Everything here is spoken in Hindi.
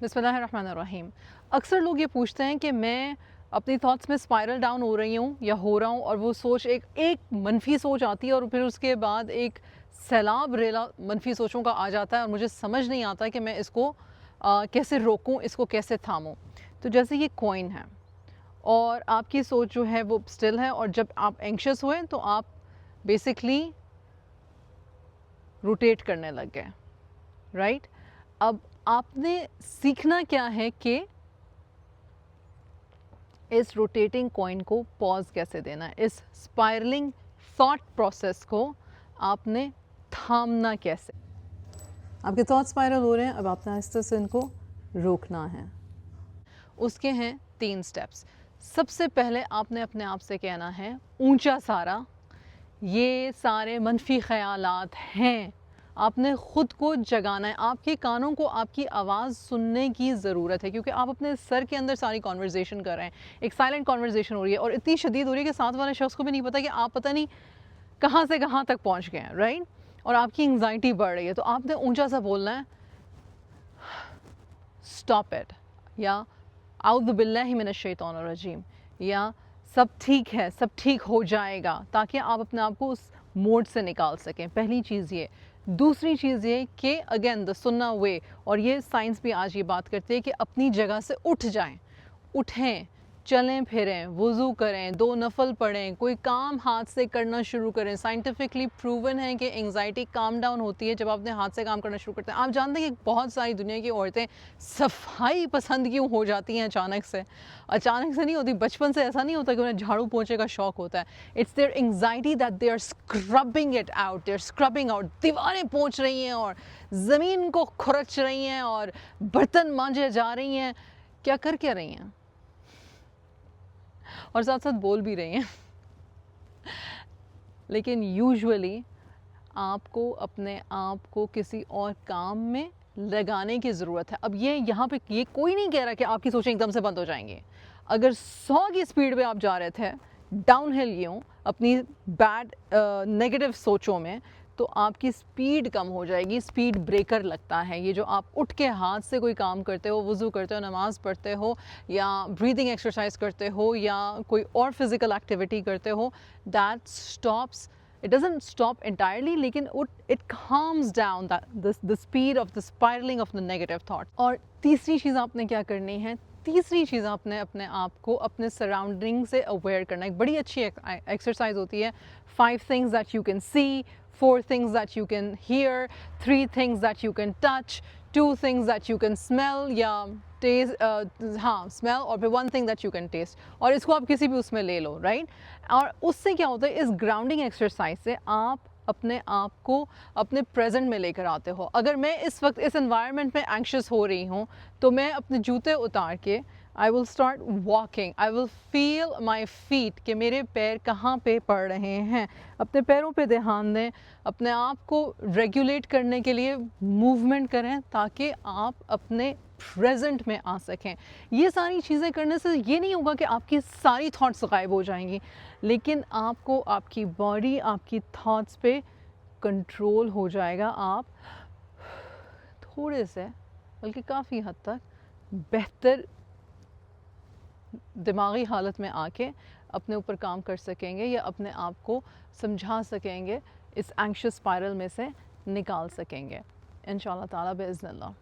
बिस्मिल्लाहिर्रहमानिर्रहीम। अक्सर लोग ये पूछते हैं कि मैं अपनी थॉट्स में स्पाइरल डाउन हो रही हूँ या हो रहा हूँ, और वो सोच एक मनफी सोच आती है और फिर उसके बाद एक सैलाब रेला मनफी सोचों का आ जाता है और मुझे समझ नहीं आता कि मैं इसको कैसे रोकूं, इसको कैसे थामूं। तो जैसे ये कॉइन है और आपकी सोच जो है वो स्टिल है, और जब आप एंक्शस हुए तो आप बेसिकली रोटेट करने लग गए, राइट? अब आपने सीखना क्या है कि इस रोटेटिंग कॉइन को पॉज कैसे देना है, इस स्पायरलिंग थॉट प्रोसेस को आपने थामना कैसे। आपके थॉट स्पाइरल हो रहे हैं, अब आपने आहिस्ते से इनको रोकना है। उसके हैं 3 स्टेप्स। सबसे पहले आपने अपने आप से कहना है, ऊंचा सारा ये सारे मनफी ख्यालात हैं। आपने ख़ुद को जगाना है, आपके कानों को आपकी आवाज़ सुनने की ज़रूरत है, क्योंकि आप अपने सर के अंदर सारी कॉन्वर्जेसन कर रहे हैं। एक साइलेंट कॉन्वर्जेसन हो रही है और इतनी शदीद हो रही है कि साथ वाले शख्स को भी नहीं पता कि आप पता नहीं कहाँ से कहाँ तक पहुँच गए हैं, राइट? और आपकी एंग्जाइटी बढ़ रही है, तो आपने ऊंचा सा बोलना है, स्टॉप इट, या आउज़ु बिल्लाहि मिनश शैतानिर रजीम, या सब ठीक है, सब ठीक हो जाएगा, ताकि आप अपने आप को उस मोड से निकाल सकें। पहली चीज़ ये। दूसरी चीज़ ये कि अगेन द सुन्ना वे, और ये साइंस भी आज ये बात करती है कि अपनी जगह से उठ जाएं, उठें, चलें फिरें, वज़ू करें, 2 नफल पढ़ें, कोई काम हाथ से करना शुरू करें। साइंटिफिकली प्रूवन है कि एंग्जाइटी काम डाउन होती है जब आपने हाथ से काम करना शुरू करते हैं। आप जानते हैं कि बहुत सारी दुनिया की औरतें सफाई पसंद क्यों हो जाती हैं अचानक से? अचानक से नहीं होती, बचपन से ऐसा नहीं होता कि उन्हें झाड़ू पोंछे का शौक होता है। It's their anxiety that they are scrubbing it out, they are scrubbing out, दीवारें पोंछ रही हैं और ज़मीन को खुरच रही हैं और बर्तन मांजे जा रही हैं। क्या रही हैं, और साथ साथ बोल भी रही हैं। लेकिन यूजुअली आपको अपने आप को किसी और काम में लगाने की ज़रूरत है। अब ये यहाँ पे ये कोई नहीं कह रहा कि आपकी सोचें एकदम से बंद हो जाएंगी। अगर 100 की स्पीड पे आप जा रहे थे डाउनहिल यूँ अपनी बैड नेगेटिव सोचों में, तो आपकी स्पीड कम हो जाएगी। स्पीड ब्रेकर लगता है ये, जो आप उठ के हाथ से कोई काम करते हो, वज़ू करते हो, नमाज़ पढ़ते हो, या ब्रीदिंग एक्सरसाइज करते हो, या कोई और फिज़िकल एक्टिविटी करते हो, that stops, it doesn't stop entirely, लेकिन it calms down the speed of the spiraling of the negative thought। और तीसरी चीज़ आपने क्या करनी है, तीसरी चीज़ आपने अपने आप को अपने सराउंडिंग से अवेयर करना। एक बड़ी अच्छी एक्सरसाइज होती है, 5 things that you can see, 4 things that you can hear, 3 things that you can touch, 2 things that you can smell या टेस्ट, हाँ स्मेल, और फिर 1 thing that you can taste, और इसको आप किसी भी उसमें ले लो, राइट? और उससे क्या होता है, इस ग्राउंडिंग एक्सरसाइज से आप अपने आप को अपने प्रेजेंट में लेकर आते हो। अगर मैं इस वक्त इस एनवायरनमेंट में एंक्शस हो रही हूँ, तो मैं अपने जूते उतार के I will start walking, I will feel my feet, कि मेरे पैर कहाँ पे पड़ रहे हैं। अपने पैरों पे ध्यान दें, अपने आप को रेगुलेट करने के लिए मूवमेंट करें, ताकि आप अपने प्रेजेंट में आ सकें। ये सारी चीज़ें करने से ये नहीं होगा कि आपकी सारी थॉट्स गायब हो जाएंगी, लेकिन आपको आपकी बॉडी, आपकी थॉट्स पे कंट्रोल हो जाएगा। आप थोड़े से, बल्कि काफ़ी हद तक बेहतर दिमागी हालत में आके अपने ऊपर काम कर सकेंगे, या अपने आप को समझा सकेंगे, इस एंक्शस स्पाइरल में से निकाल सकेंगे इंशाअल्लाह ताला बिइज़्निल्लाह।